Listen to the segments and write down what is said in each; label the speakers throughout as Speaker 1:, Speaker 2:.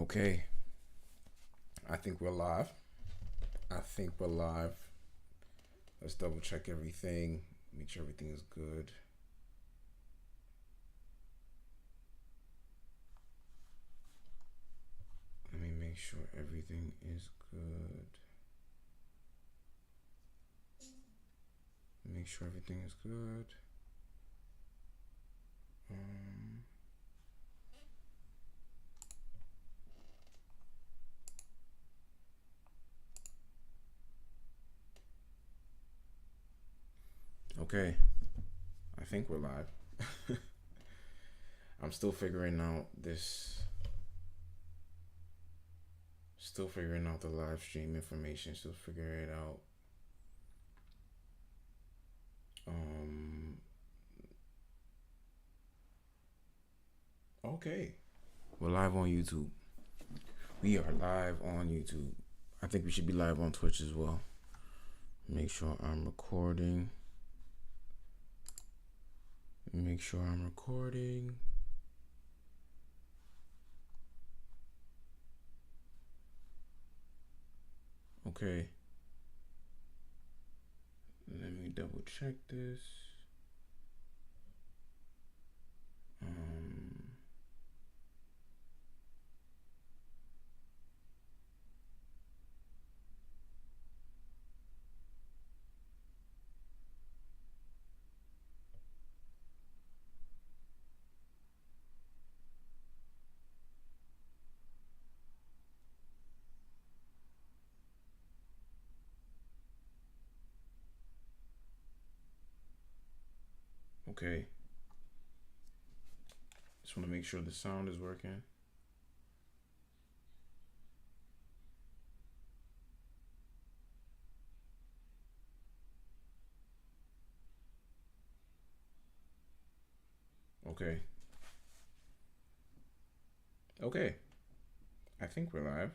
Speaker 1: Okay, I think we're live. I think we're live. Let's double check everything. Make sure everything is good. Let me make sure everything is good. Make sure everything is good. Um, okay, I think we're live. I'm still figuring out this. Still figuring out the live stream information. Still figuring it out. Um. Okay, we're live on YouTube. We are live on YouTube. I think we should be live on Twitch as well. Make sure I'm recording. Make sure I'm recording. Okay. Let me double check this. Okay. Just want to make sure the sound is working. Okay. Okay. I think we're live.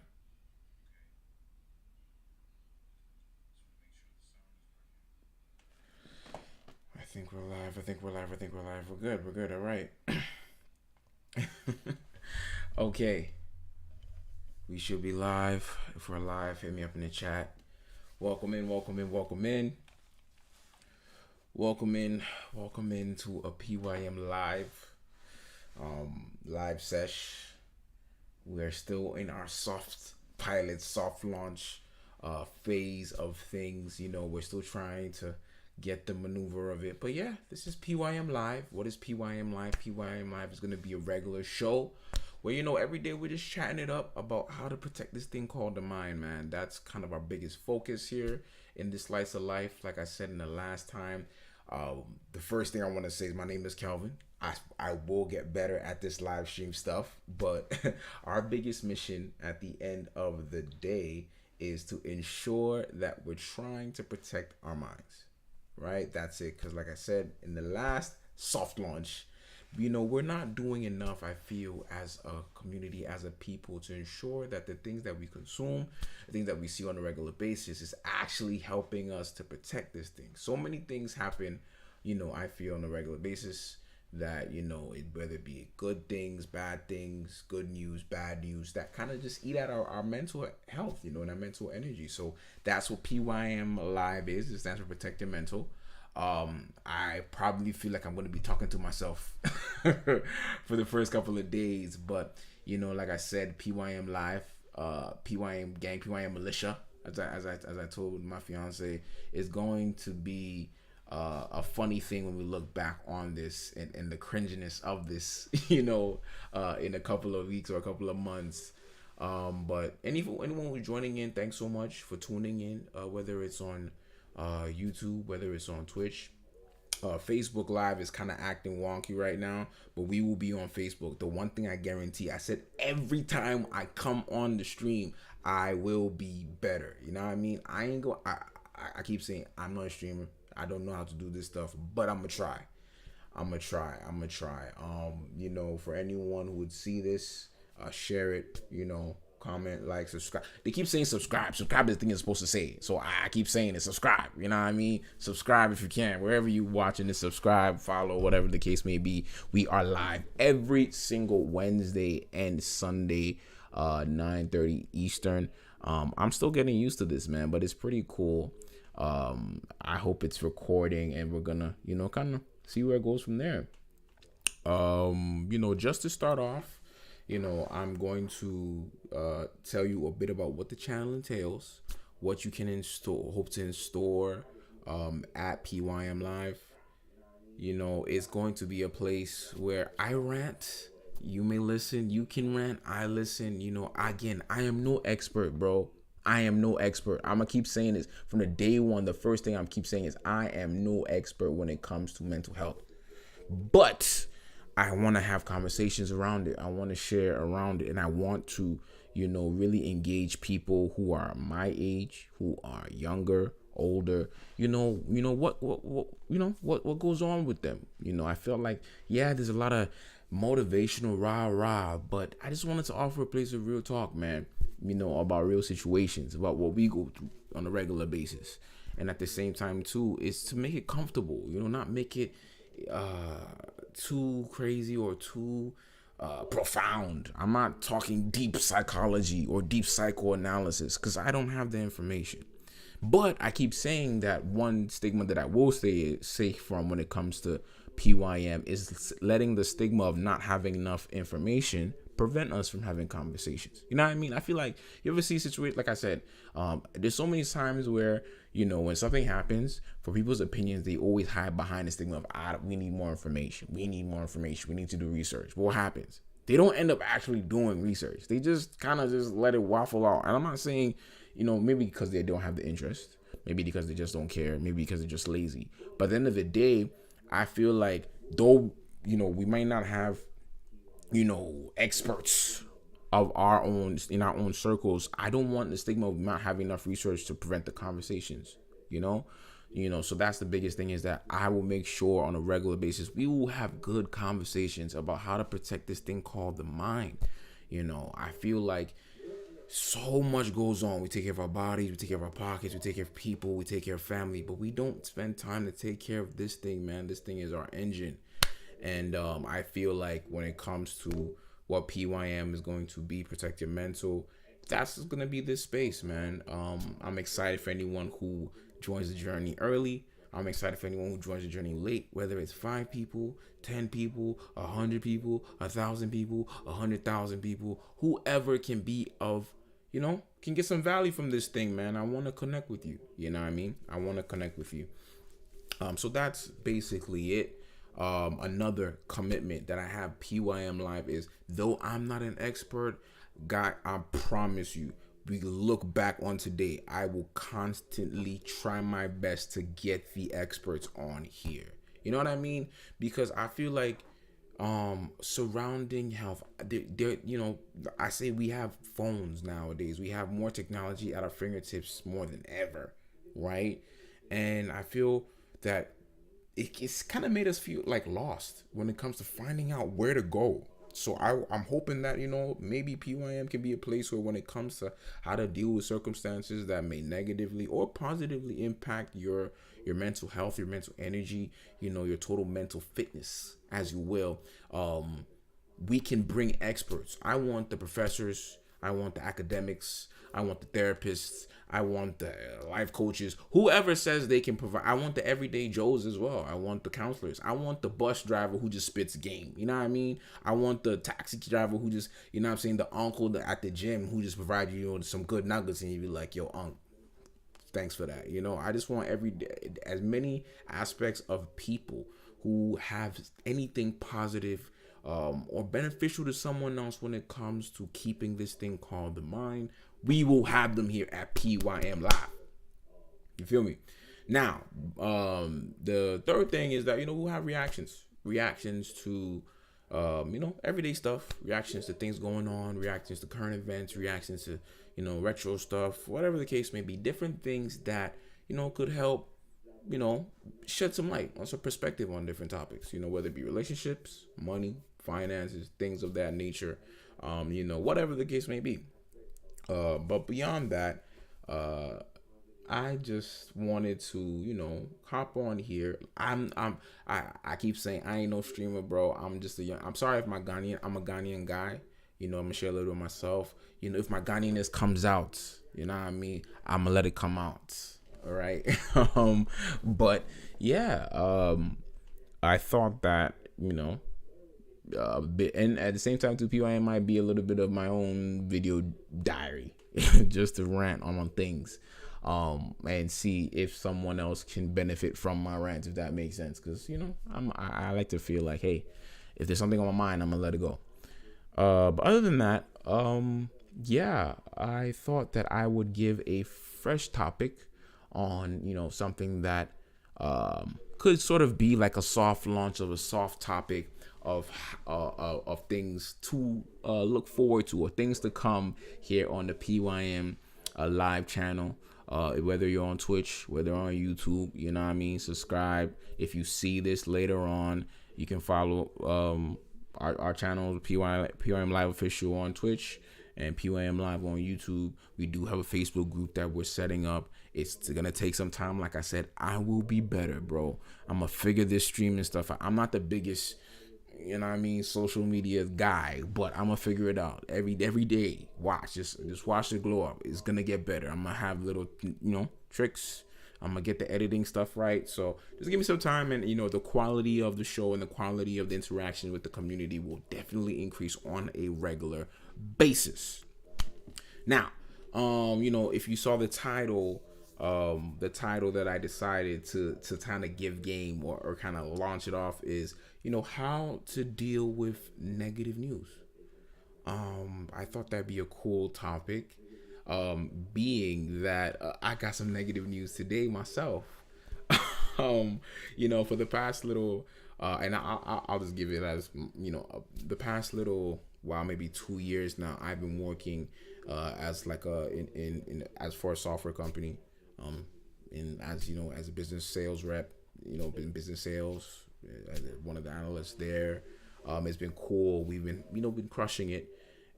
Speaker 1: I think we're live. I think we're live. I think we're live. We're good. We're good. All right. Okay. We should be live. If we're live, hit me up in the chat. Welcome in. Welcome in. Welcome in. Welcome in. Welcome in to a PYM live. Live sesh. We are still in our soft pilot, soft launch phase of things. You know, we're still trying to get the maneuver of it. But yeah, this is PYM Live. What is PYM Live? PYM Live is going to be a regular show where, you know, every day we're just chatting it up about how to protect this thing called the mind, man. That's kind of our biggest focus here in this slice of life. Like I said in the last time, the first thing I want to say is my name is Kelvin. I will get better at this live stream stuff, but our biggest mission at the end of the day is to ensure that we're trying to protect our minds, right? That's it. Because, like I said in the last soft launch, you know, we're not doing enough, I feel, as a community, as a people, to ensure that the things that we consume, the things that we see on a regular basis, is actually helping us to protect this thing. So many things happen, you know, I feel on a regular basis that, you know, whether it be good things, bad things, good news, bad news, that kind of just eat at our mental health, you know, and our mental energy. So that's what PYM Live is. It stands for Protect Your Mental. I probably feel like I'm going to be talking to myself for the first couple of days, but you know, like I said, PYM Live, PYM Gang, PYM Militia, as I told my fiance, is going to be a funny thing when we look back on this and the cringiness of this, you know, in a couple of weeks or a couple of months. But anyone who's joining in, thanks so much for tuning in, whether it's on YouTube, whether it's on Twitch. Facebook Live is kind of acting wonky right now, but we will be on Facebook. The one thing I guarantee, I said every time I come on the stream, I will be better. You know what I mean? I ain't go. I keep saying I'm not a streamer. I don't know how to do this stuff, but I'm gonna try. I'm gonna try. I'm gonna try. You know, for anyone who would see this, share it. You know, comment, like, subscribe. They keep saying subscribe. Subscribe is the thing it's supposed to say. So I keep saying it. Subscribe. You know what I mean? Subscribe if you can. Wherever you watching this, subscribe, follow, whatever the case may be. We are live every single Wednesday and Sunday, 9:30 Eastern. I'm still getting used to this, man, but it's pretty cool. I hope it's recording, and we're gonna, kind of see where it goes from there. Just to start off, I'm going to tell you a bit about what the channel entails, what you can hope to install at PYM Live. It's going to be a place where I rant. You may listen, you can rant, I listen. Again, I am no expert, bro. I am no expert. I'm going to keep saying this from the day one. The first thing I'm keep saying is I am no expert when it comes to mental health. But I want to have conversations around it. I want to share around it. And I want to, really engage people who are my age, who are younger, older. What goes on with them. I felt like, there's a lot of motivational rah, but I just wanted to offer a place of real talk, man. About real situations, about what we go through on a regular basis. And at the same time, too, is to make it comfortable, not make it too crazy or too profound. I'm not talking deep psychology or deep psychoanalysis because I don't have the information. But I keep saying that one stigma that I will say from when it comes to PYM is letting the stigma of not having enough information prevent us from having conversations. You know what I mean? I feel like you ever see situations, like I said, there's so many times where, when something happens, for people's opinions, they always hide behind the stigma of, we need more information. We need more information. We need to do research. But what happens? They don't end up actually doing research. They just kind of just let it waffle out. And I'm not saying, maybe because they don't have the interest, maybe because they just don't care, maybe because they're just lazy. But at the end of the day, I feel like though, we might not have, experts of our own in our own circles, I don't want the stigma of not having enough research to prevent the conversations, so that's the biggest thing, is that I will make sure on a regular basis we will have good conversations about how to protect this thing called the mind. I feel like so much goes on. We take care of our bodies, we take care of our pockets, we take care of people, we take care of family, but we don't spend time to take care of this thing, man. This thing is our engine. And I feel like when it comes to what PYM is going to be, protect your mental, that's going to be this space, man. I'm excited for anyone who joins the journey early. I'm excited for anyone who joins the journey late, whether it's 5 people, 10 people, 100 people, 1,000 people, 100,000 people, whoever can be of, can get some value from this thing, man. I want to connect with you. You know what I mean? I want to connect with you. So that's basically it. Another commitment that I have PYM Live is, though I'm not an expert, God, I promise you, we look back on today, I will constantly try my best to get the experts on here. You know what I mean? Because I feel like surrounding health, I say we have phones nowadays. We have more technology at our fingertips more than ever, right? And I feel that it's kind of made us feel like lost when it comes to finding out where to go. So I'm hoping that, maybe PYM can be a place where when it comes to how to deal with circumstances that may negatively or positively impact your mental health, your mental energy, your total mental fitness, as you will, we can bring experts. I want the professors, I want the academics, I want the therapists, I want the life coaches, whoever says they can provide. I want the everyday Joes as well. I want the counselors. I want the bus driver who just spits game. You know what I mean? I want the taxi driver who just, the uncle at the gym who just provides you some good nuggets, and you be like, yo, unc, thanks for that. I just want as many aspects of people who have anything positive or beneficial to someone else when it comes to keeping this thing called the mind. We will have them here at PYM Live. You feel me? Now, the third thing is that, we'll have reactions to, everyday stuff, reactions to things going on, reactions to current events, reactions to, retro stuff, whatever the case may be, different things that, could help, shed some light on some perspective on different topics, whether it be relationships, money, finances, things of that nature, whatever the case may be. But beyond that, uh, I just wanted to, hop on here. I keep saying I ain't no streamer, bro. I'm just a young. I'm sorry if I'm a Ghanaian guy. I'm gonna share a little of myself. If my Ghanaianness comes out, you know what I mean. I'm gonna let it come out. All right. But yeah. I thought that and at the same time too, PYM might be a little bit of my own video diary, just to rant on things, and see if someone else can benefit from my rant, if that makes sense. Because I like to feel like, hey, if there's something on my mind, I'm gonna let it go. But other than that, yeah, I thought that I would give a fresh topic on something that could sort of be like a soft launch of a soft topic of things to look forward to, or things to come here on the PYM live channel. Whether you're on Twitch, whether on YouTube, you know what I mean. Subscribe. If you see this later on, you can follow our channel, PYM Live Official on Twitch and PYM Live on YouTube. We do have a Facebook group that we're setting up. It's gonna take some time. Like I said, I will be better, bro. I'm gonna figure this streaming stuff out. I'm not the biggest, social media guy, but I'm gonna figure it out every day. Just watch it glow up. It's gonna get better. I'm gonna have little, tricks. I'm gonna get the editing stuff right. So just give me some time, and the quality of the show and the quality of the interaction with the community will definitely increase on a regular basis. Now, if you saw the title that I decided to kind of give game, or kind of launch it off, is how to deal with negative news. I thought that'd be a cool topic, being that I got some negative news today myself. For the past little, and I'll just give it as, the past little while, maybe 2 years now, I've been working as like as for a software company, as a business sales rep, in business sales, as one of the analysts there. It's been cool. We've been crushing it.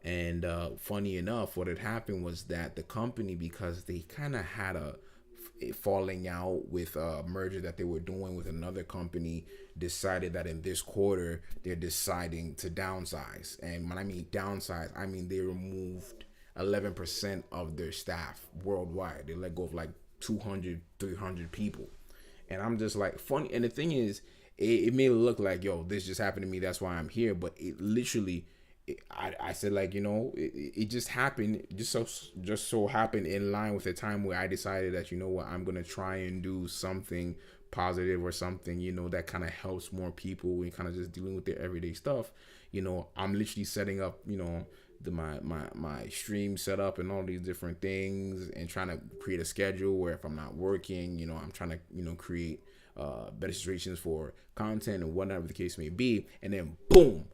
Speaker 1: And funny enough, what had happened was that the company, because they kind of had a falling out with a merger that they were doing with another company, decided that in this quarter they're deciding to downsize. And when I mean downsize, I mean they removed 11% of their staff worldwide. They let go of like 200, 300 people. And I'm just like, funny. And the thing is, it may look like, yo, this just happened to me, that's why I'm here. But it literally, I said, like, it just happened, just so happened in line with the time where I decided that, what, I'm gonna try and do something positive, or something, that kind of helps more people and kind of just dealing with their everyday stuff. I'm literally setting up, my stream setup and all these different things, and trying to create a schedule where if I'm not working, I'm trying to create better situations for content and whatever the case may be. And then boom,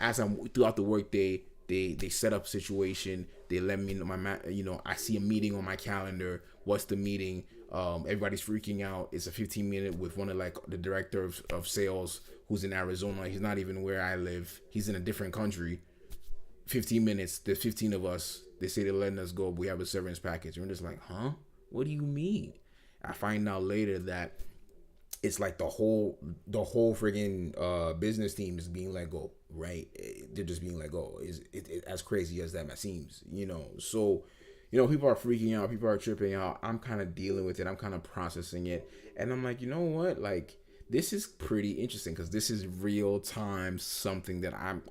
Speaker 1: as I'm throughout the workday, they set up situation. They let me know I see a meeting on my calendar. What's the meeting? Everybody's freaking out. It's a 15-minute with one of like the director of sales, who's in Arizona. He's not even where I live. He's in a different country. 15 minutes. There's 15 of us. They say they're letting us go. We have a severance package. And we're just like, huh? What do you mean? I find out later that it's like the whole friggin' business team is being let go, right? They're just being let go. Is it as crazy as that seems, So, people are freaking out. People are tripping out. I'm kind of dealing with it. I'm kind of processing it. And I'm like, you know what? Like, this is pretty interesting, because this is real time, something that I'm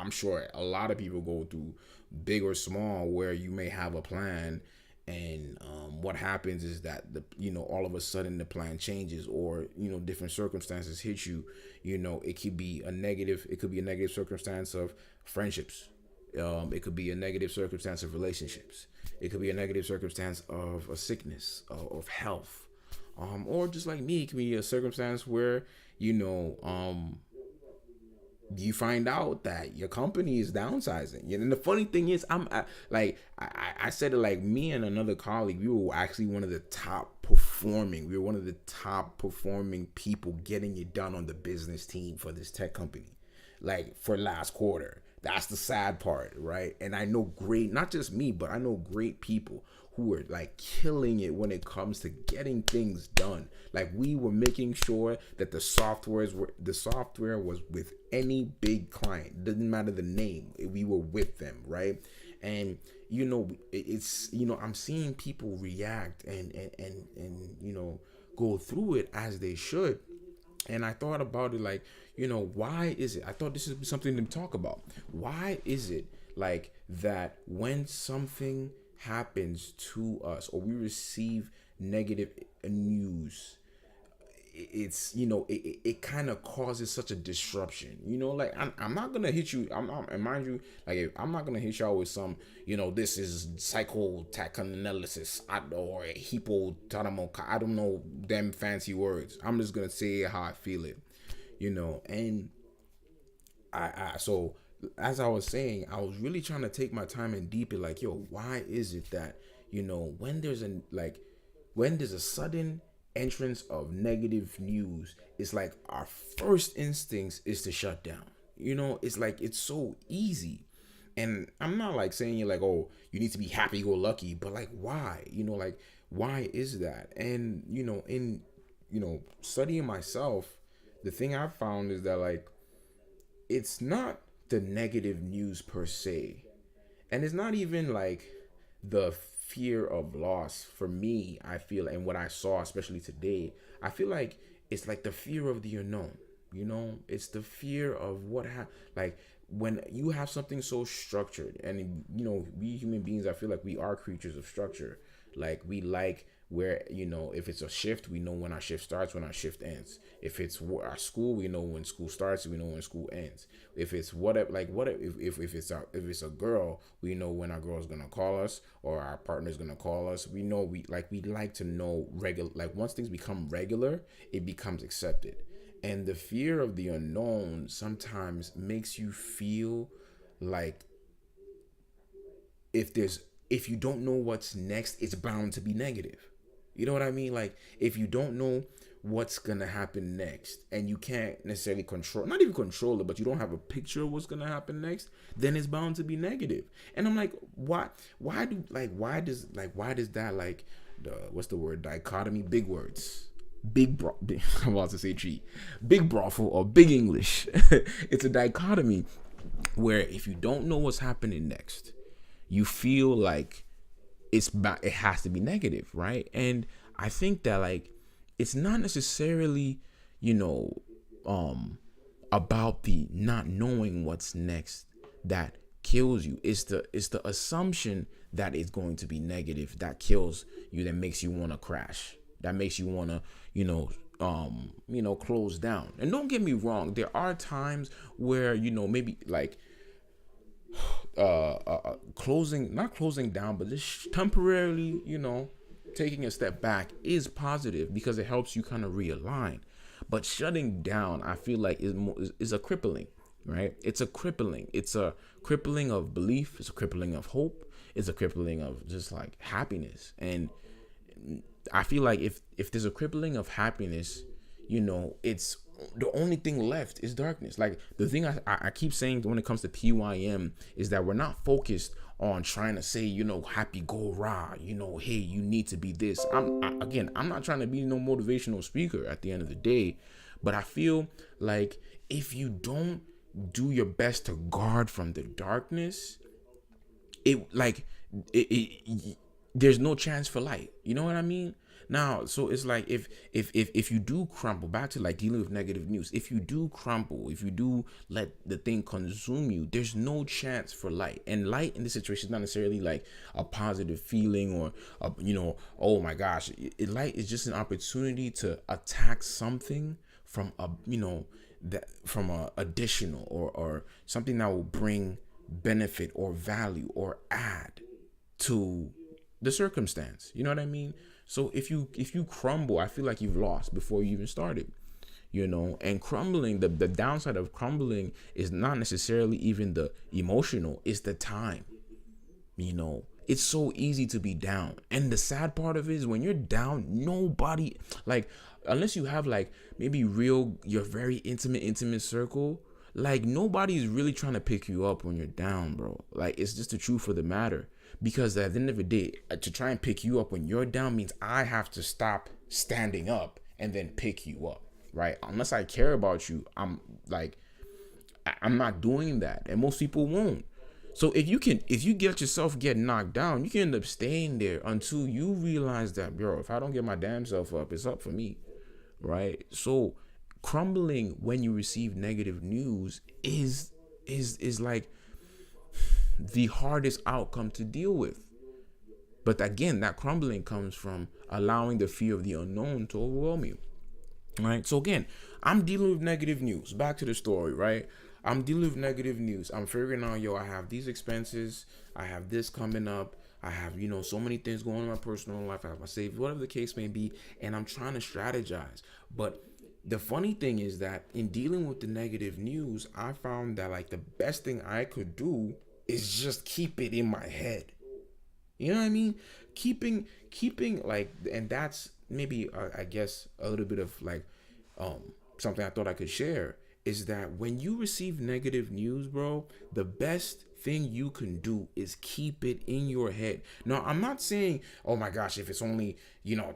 Speaker 1: sure a lot of people go through, big or small, where you may have a plan, and what happens is that all of a sudden the plan changes, or different circumstances hit you. It could be a negative circumstance of friendships. It could be a negative circumstance of relationships. It could be a negative circumstance of a sickness, of health, or just like me, it could be a circumstance where you find out that your company is downsizing. And the funny thing is, I said it, like, me and another colleague, we were actually one of the top performing. We were one of the top performing people getting it done on the business team for this tech company, like, for last quarter. That's the sad part, right? And I know great, not just me, but I know great people who are like killing it when it comes to getting things done. Like we were making sure that the software was with any big client. Doesn't matter the name. We were with them, right? And it's I'm seeing people react and go through it as they should. And I thought about it like, why is it? I thought this is something to talk about. Why is it like that when something happens to us or we receive negative news, it kind of causes such a disruption, like I'm not gonna hit you, and mind you, like I'm not gonna hit y'all with some, this is psychotachanalysis or hypothalamus, I don't know them fancy words. I'm just gonna say how I feel it, and so as I was saying, I was really trying to take my time and deep it, like, why is it that, when there's a sudden entrance of negative news, it's like our first instincts is to shut down. It's like it's so easy. And I'm not like saying you're like, oh, you need to be happy go lucky, but like why? Like why is that? And in studying myself, the thing I found is that like it's not the negative news per se. And it's not even like the fear of loss for me, I feel, and what I saw, especially today, I feel like it's like the fear of the unknown. It's the fear of like when you have something so structured, and we human beings, I feel like we are creatures of structure. Like we like where if it's a shift, we know when our shift starts, when our shift ends. If it's our school, we know when school starts, we know when school ends. If it's if it's a girl, we know when our girl's gonna call us or our partner's gonna call us. We know we like to know regular, like once things become regular, it becomes accepted. And the fear of the unknown sometimes makes you feel like if you don't know what's next, it's bound to be negative. You know what I mean? Like if you don't know what's gonna happen next and you can't necessarily not even control it, but you don't have a picture of what's gonna happen next, then it's bound to be negative. And I'm like, why does that, like, what's the word, dichotomy, big words, I'm about to say big brothel or big English. It's a dichotomy where if you don't know what's happening next, you feel like it has to be negative, right? And I think that like it's not necessarily about the not knowing what's next that kills you. It's the assumption that it's going to be negative that kills you, that makes you want to crash, that makes you want to close down. And don't get me wrong, there are times where maybe like not closing down, but just temporarily, taking a step back is positive because it helps you kind of realign. But shutting down, I feel like is a crippling, right? It's a crippling. It's a crippling of belief. It's a crippling of hope. It's a crippling of just like happiness. And I feel like if there's a crippling of happiness, it's the only thing left is darkness. Like the thing I keep saying when it comes to PYM is that we're not focused on trying to say, happy go rah, hey, you need to be this. I'm not trying to be no motivational speaker at the end of the day, but I feel like if you don't do your best to guard from the darkness, there's no chance for light. You know what I mean? Now, so it's like if you do crumble, back to like dealing with negative news, if you do crumble, if you do let the thing consume you, there's no chance for light. And light in this situation is not necessarily like a positive feeling or oh my gosh. Light is just an opportunity to attack something from from a additional or something that will bring benefit or value or add to the circumstance. You know what I mean? So if you crumble, I feel like you've lost before you even started, and crumbling, the downside of crumbling is not necessarily even the emotional, it's the time. It's so easy to be down. And the sad part of it is when you're down, nobody, like, unless you have like maybe your very intimate circle, Like, nobody's really trying to pick you up when you're down, bro. Like, it's just the truth of the matter. Because at the end of the day, to try and pick you up when you're down means I have to stop standing up and then pick you up, right? Unless I care about you, I'm not doing that, and most people won't. So if you get yourself get knocked down, you can end up staying there until you realize that, bro, if I don't get my damn self up, it's up for me, right? So crumbling when you receive negative news is like the hardest outcome to deal with. But again, that crumbling comes from allowing the fear of the unknown to overwhelm you, right? So again, I'm dealing with negative news. Back to the story, right? I'm dealing with negative news. I'm figuring out, I have these expenses. I have this coming up. I have, so many things going on in my personal life. I have my savings, whatever the case may be. And I'm trying to strategize. But the funny thing is that in dealing with the negative news, I found that like the best thing I could do is just keep it in my head. You know what I mean? Keeping like, and that's maybe, I guess, a little bit of like, something I thought I could share is that when you receive negative news, bro, the best thing you can do is keep it in your head. Now, I'm not saying, oh my gosh, if it's only,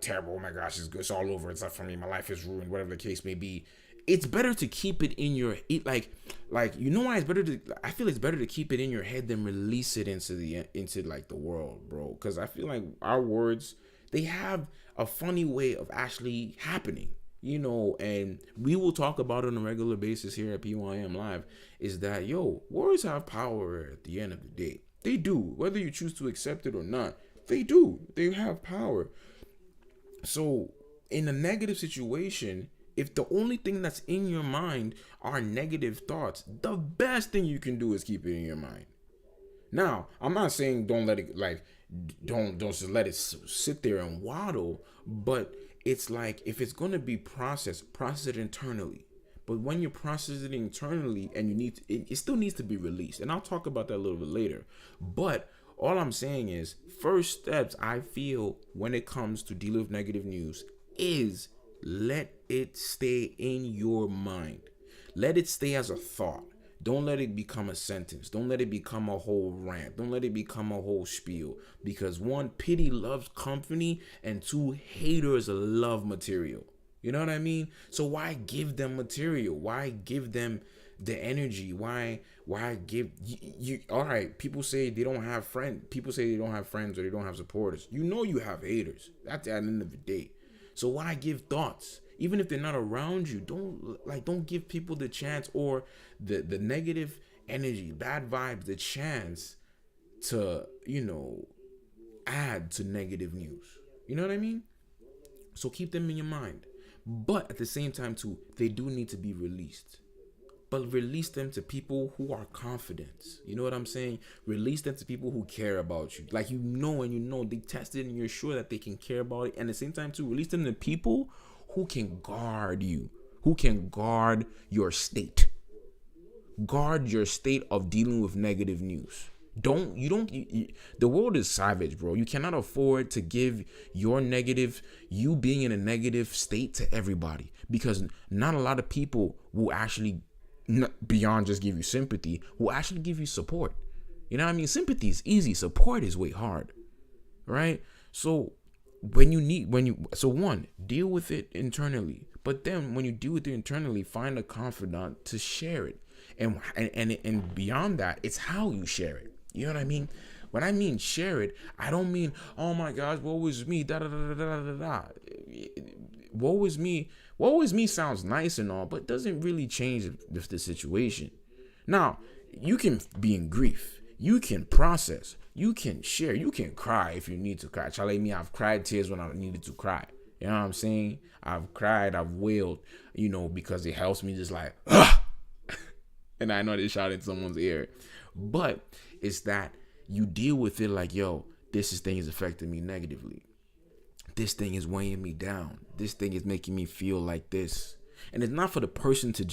Speaker 1: terrible, oh my gosh, it's all over, it's up for me, my life is ruined, whatever the case may be. It's better to keep it in your like why it's better to, I feel it's better to keep it in your head than release it into like the world, bro. Because I feel like our words, they have a funny way of actually happening. And we will talk about it on a regular basis here at PYM Live, is that, words have power at the end of the day. They do. Whether you choose to accept it or not, they do. They have power. So in a negative situation, if the only thing that's in your mind are negative thoughts, the best thing you can do is keep it in your mind. Now, I'm not saying don't let it, don't just let it sit there and waddle, but it's like, if it's going to be process it internally. But when you process it internally and it still needs to be released. And I'll talk about that a little bit later. But all I'm saying is, first steps I feel when it comes to dealing with negative news is let it stay in your mind. Let it stay as a thought. Don't let it become a sentence. Don't let it become a whole rant. Don't let it become a whole spiel. Because one, pity loves company, and two, haters love material. You know what I mean? So why give them material? Why give them the energy? Why give you all right, people say they don't have friends. People say they don't have friends or they don't have supporters. You have haters. That's at the end of the day. So why give thoughts? Even if they're not around you, don't give people the chance, or the negative energy, bad vibes, the chance to, add to negative news. You know what I mean? So keep them in your mind. But at the same time too, they do need to be released. But release them to people who are confident. You know what I'm saying? Release them to people who care about you. Like, they tested and you're sure that they can care about it. And at the same time too, release them to people who can guard you, who can guard your state. Guard your state of dealing with negative news. The world is savage, bro. You cannot afford to give you being in a negative state to everybody, because not a lot of people will actually, beyond just give you sympathy, will actually give you support. You know what I mean? Sympathy is easy. Support is way hard, right? So one, deal with it internally. But then when you deal with it internally, find a confidant to share it. And beyond that, it's how you share it. You know what I mean? When I mean share it, I don't mean, oh my gosh, woe is me, da da da da da da. Woe is me sounds nice and all, but doesn't really change the situation. Now, you can be in grief. You can process. You can share. You can cry if you need to cry. Charlie, me, I've cried tears when I needed to cry. You know what I'm saying? I've cried. I've wailed, because it helps me just like, ah! And I know they shot in someone's ear. But it's that you deal with it like, this thing is affecting me negatively. This thing is weighing me down. This thing is making me feel like this. And it's not for the person to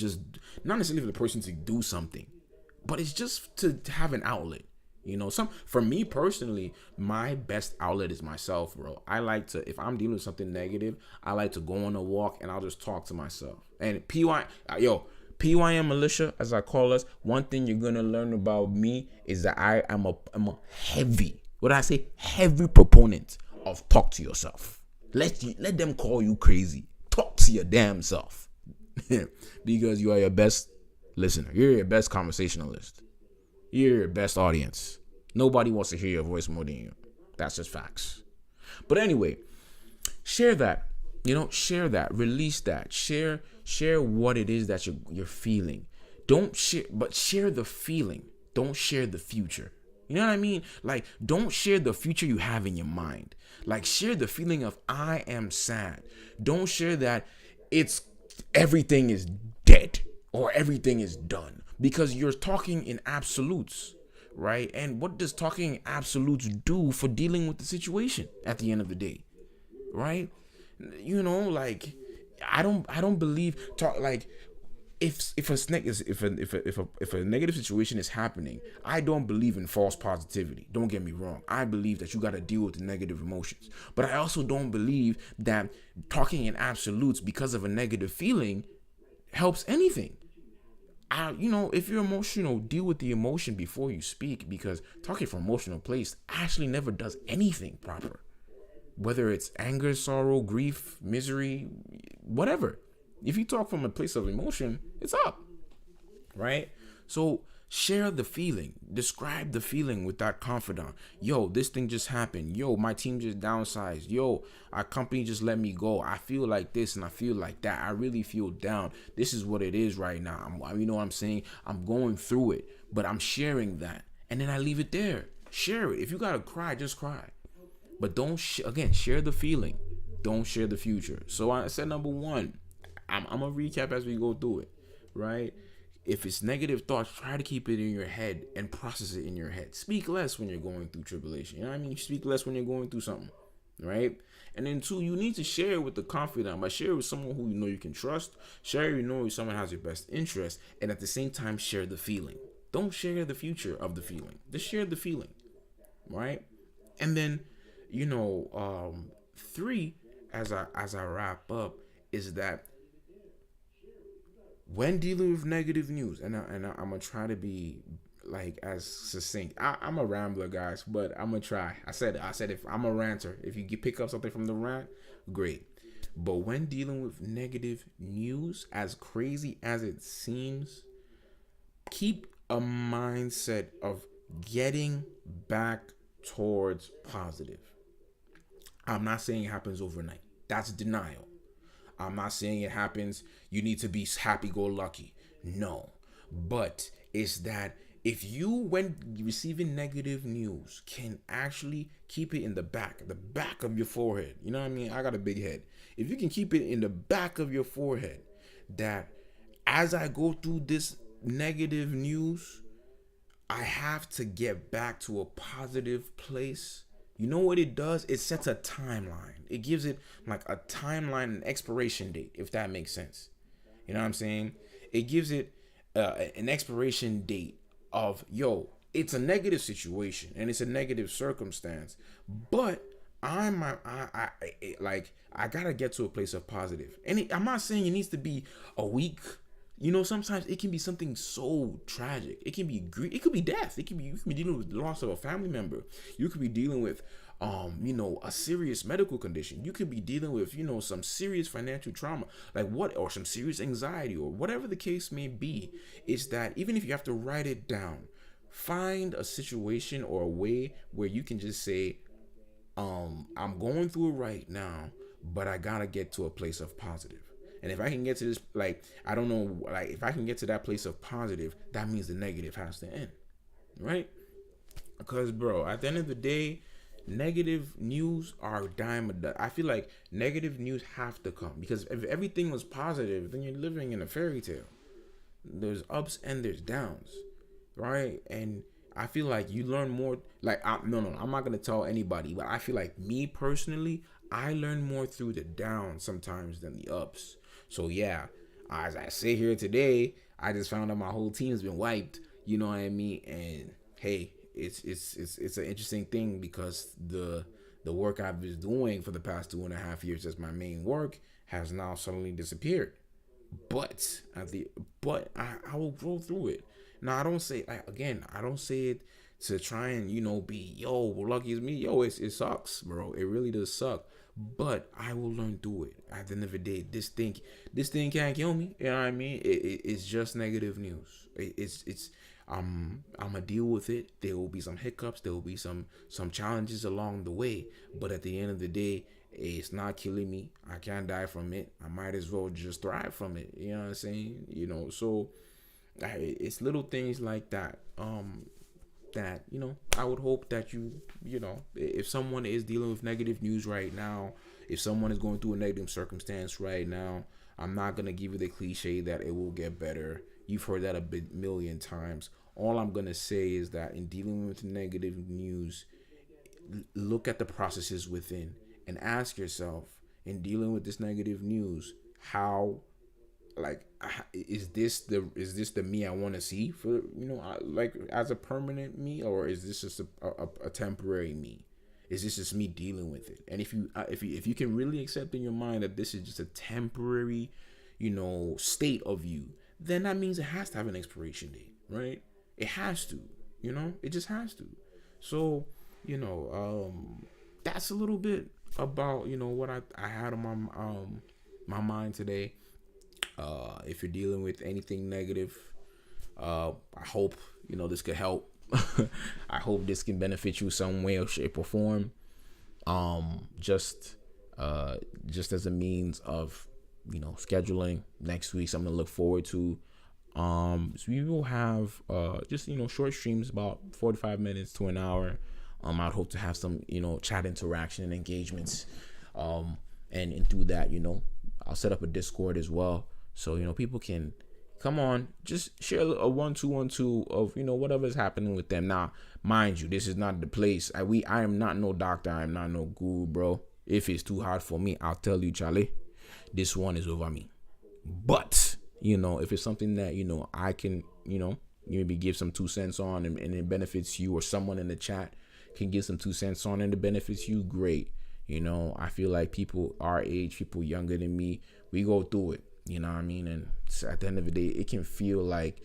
Speaker 1: not necessarily for the person to do something, but it's just to have an outlet. For me personally, my best outlet is myself, bro. I like to, if I'm dealing with something negative, I like to go on a walk and I'll just talk to myself. And PYM militia, as I call us, one thing you're gonna learn about me is that I'm a heavy, what I say, heavy proponent of talk to yourself. Let them call you crazy. Talk to your damn self. Because you are your best listener. You're your best conversationalist. You're your best audience. Nobody wants to hear your voice more than you. That's just facts. But anyway, share that. Share that. Release that. Share what it is that you're feeling. Don't share, but share the feeling. Don't share the future. You know what I mean? Like, don't share the future you have in your mind. Like, share the feeling of I am sad. Don't share that it's everything is dead or everything is done, because you're talking in absolutes, right? And what does talking in absolutes do for dealing with the situation at the end of the day, right? Like, I don't believe talk like if a negative situation is happening, I don't believe in false positivity. Don't get me wrong. I believe that you got to deal with the negative emotions, but I also don't believe that talking in absolutes because of a negative feeling helps anything. If you're emotional, deal with the emotion before you speak, because talking from emotional place actually never does anything proper. Whether it's anger, sorrow, grief, misery, whatever. If you talk from a place of emotion, it's up, right? So share the feeling. Describe the feeling with that confidant. Yo, this thing just happened. Yo, my team just downsized. Yo, our company just let me go. I feel like this and I feel like that. I really feel down. This is what it is right now. You know what I'm saying? I'm going through it, but I'm sharing that. And then I leave it there. Share it. If you got to cry, just cry. But don't, share the feeling. Don't share the future. So I said number one. I'm going to recap as we go through it, right? If it's negative thoughts, try to keep it in your head and process it in your head. Speak less when you're going through tribulation. You know what I mean? Speak less when you're going through something, right? And then two, you need to share it with the confidant. But share it with someone who you can trust. Share with someone has your best interest. And at the same time, share the feeling. Don't share the future of the feeling. Just share the feeling, right? And then, three, as I wrap up, is that when dealing with negative news, and I'm gonna try to be like as succinct. I'm a rambler, guys, but I'm gonna try. I said if I'm a ranter, if you pick up something from the rant, great. But when dealing with negative news, as crazy as it seems, keep a mindset of getting back towards positive. I'm not saying it happens overnight. That's denial. I'm not saying it happens, you need to be happy-go-lucky. No. But it's that if you, when receiving negative news, can actually keep it in the back of your forehead. You know what I mean? I got a big head. If you can keep it in the back of your forehead, that as I go through this negative news, I have to get back to a positive place. You know what it does? It sets a timeline. It gives it like a timeline and expiration date, if that makes sense. You know what I'm saying? It gives it an expiration date of, it's a negative situation and it's a negative circumstance, but I gotta get to a place of positive. And I'm not saying it needs to be a week. Sometimes it can be something so tragic. It can be grief. It could be death. You can be dealing with the loss of a family member. You could be dealing with, a serious medical condition. You could be dealing with, some serious financial trauma, or some serious anxiety, or whatever the case may be. Is that even if you have to write it down, find a situation or a way where you can just say, I'm going through it right now, but I gotta get to a place of positive. And if I can get to this, if I can get to that place of positive, that means the negative has to end, right? Because, bro, at the end of the day, negative news are a dime a dozen. I feel like negative news have to come, because if everything was positive, then you're living in a fairy tale. There's ups and there's downs, right? And I feel like you learn more. I'm not gonna tell anybody, but I feel like me personally, I learn more through the downs sometimes than the ups. So yeah, as I sit here today, I just found out my whole team's been wiped. You know what I mean? And hey, it's an interesting thing, because the work I've been doing for the past 2.5 years as my main work has now suddenly disappeared. But I will grow through it. Now I don't say, again, I don't say it to try and be lucky as me. It sucks, bro. It really does suck. But I will learn through it. At the end of the day, this thing can't kill me. You know what I mean? It's just negative news. It's I'm gonna deal with it. There will be some hiccups. There will be some challenges along the way. But at the end of the day, it's not killing me. I can't die from it. I might as well just thrive from it. You know what I'm saying? So it's little things like that. That I would hope that if someone is dealing with negative news right now, if someone is going through a negative circumstance right now, I'm not gonna give you the cliche that it will get better. You've heard that million times. All I'm gonna say is that in dealing with negative news, look at the processes within and ask yourself, in dealing with this negative news, how, like, is this the me I want to see for like as a permanent me, or is this just a temporary me? Is this just me dealing with it? And if you can really accept in your mind that this is just a temporary state of you, then that means it has to have an expiration date, right? It has to. It just has to. So that's a little bit about what I had on my mind today. If you're dealing with anything negative, I hope this could help. I hope this can benefit you some way or shape or form. Just as a means of scheduling next week, something to look forward to. So we will have just short streams, about 45 minutes to an hour. I'd hope to have some chat interaction and engagements, and through that I'll set up a Discord as well, so people can come on, just share a 1-2-1-2 of whatever's happening with them. Now, mind you, this is not the place. I am not no doctor. I am not no guru, bro. If it's too hard for me, I'll tell you, Charlie, this one is over me. But if it's something that I can maybe give some 2 cents on, and it benefits you, or someone in the chat can give some 2 cents on and it benefits you, great. I feel like people our age, people younger than me, we go through it. You know what I mean? And at the end of the day, it can feel like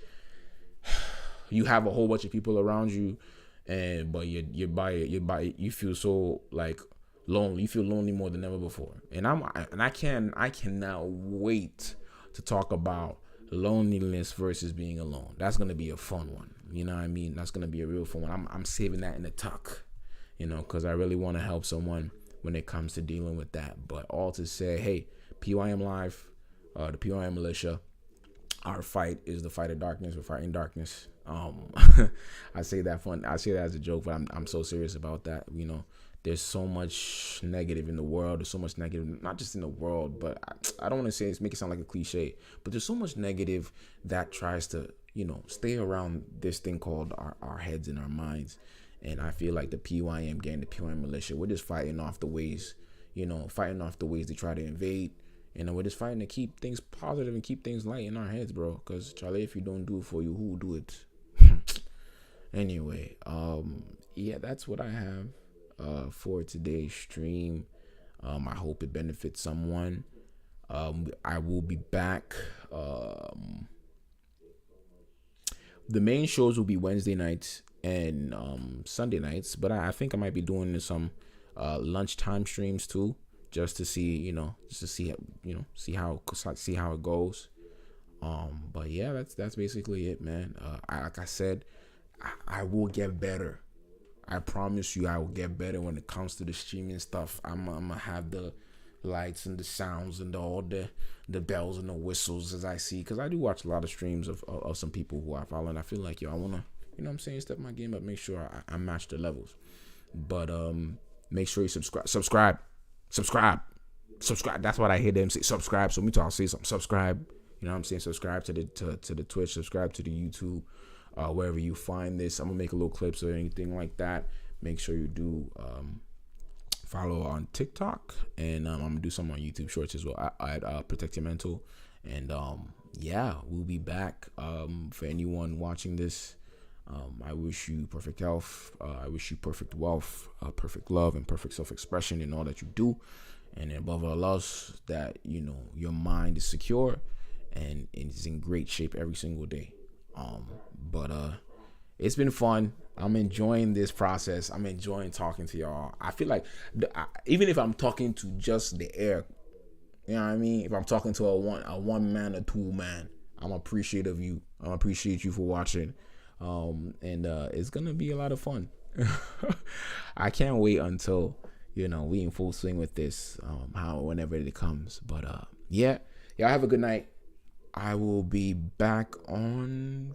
Speaker 1: you have a whole bunch of people around you, but you feel so like lonely. You feel lonely more than ever before. And I cannot wait to talk about loneliness versus being alone. That's gonna be a fun one. You know what I mean? That's gonna be a real fun one. I'm saving that in the tuck, because I really want to help someone when it comes to dealing with that. But all to say, hey, PYM Live, the PYM Militia, our fight is the fight of darkness. We're fighting darkness. I say that as a joke, but I'm so serious about that. There's so much negative in the world. There's so much negative, not just in the world, but I don't want to say make it sound like a cliche, but there's so much negative that tries to, stay around this thing called our heads and our minds. And I feel like the PYM gang, the PYM Militia, we're just fighting off the ways they try to invade. We're just fighting to keep things positive and keep things light in our heads, bro. Because, Charlie, if you don't do it for you, who will do it? Anyway, yeah, that's what I have for today's stream. I hope it benefits someone. I will be back. The main shows will be Wednesday nights and Sunday nights, but I think I might be doing some lunchtime streams too, just to see, see how it goes. But yeah, that's basically it, man. Like I said, I will get better. I promise you, I will get better when it comes to the streaming stuff. I'm gonna have the lights and the sounds and all the bells and the whistles as I see, because I do watch a lot of streams of some people who I follow, and I feel like I wanna, step my game up, make sure I match the levels. But make sure you subscribe. That's what I hear them say. Subscribe. So me too, I'll say something. Subscribe. You know what I'm saying? Subscribe to the Twitch. Subscribe to the YouTube. Wherever you find this, I'm gonna make a little clips or anything like that. Make sure you do follow on TikTok, and I'm gonna do some on YouTube Shorts as well at Protect Your Mental. And yeah, we'll be back. For anyone watching this, I wish you perfect health. I wish you perfect wealth, perfect love, and perfect self-expression in all that you do. And above all else, that your mind is secure and it's in great shape every single day. But it's been fun. I'm enjoying this process. I'm enjoying talking to y'all. I feel like even if I'm talking to just the air, you know what I mean? If I'm talking to a one man or two man, I'm appreciative of you. I appreciate you for watching. And it's gonna be a lot of fun. I can't wait until we in full swing with this. Whenever it comes. But yeah, y'all have a good night. I will be back on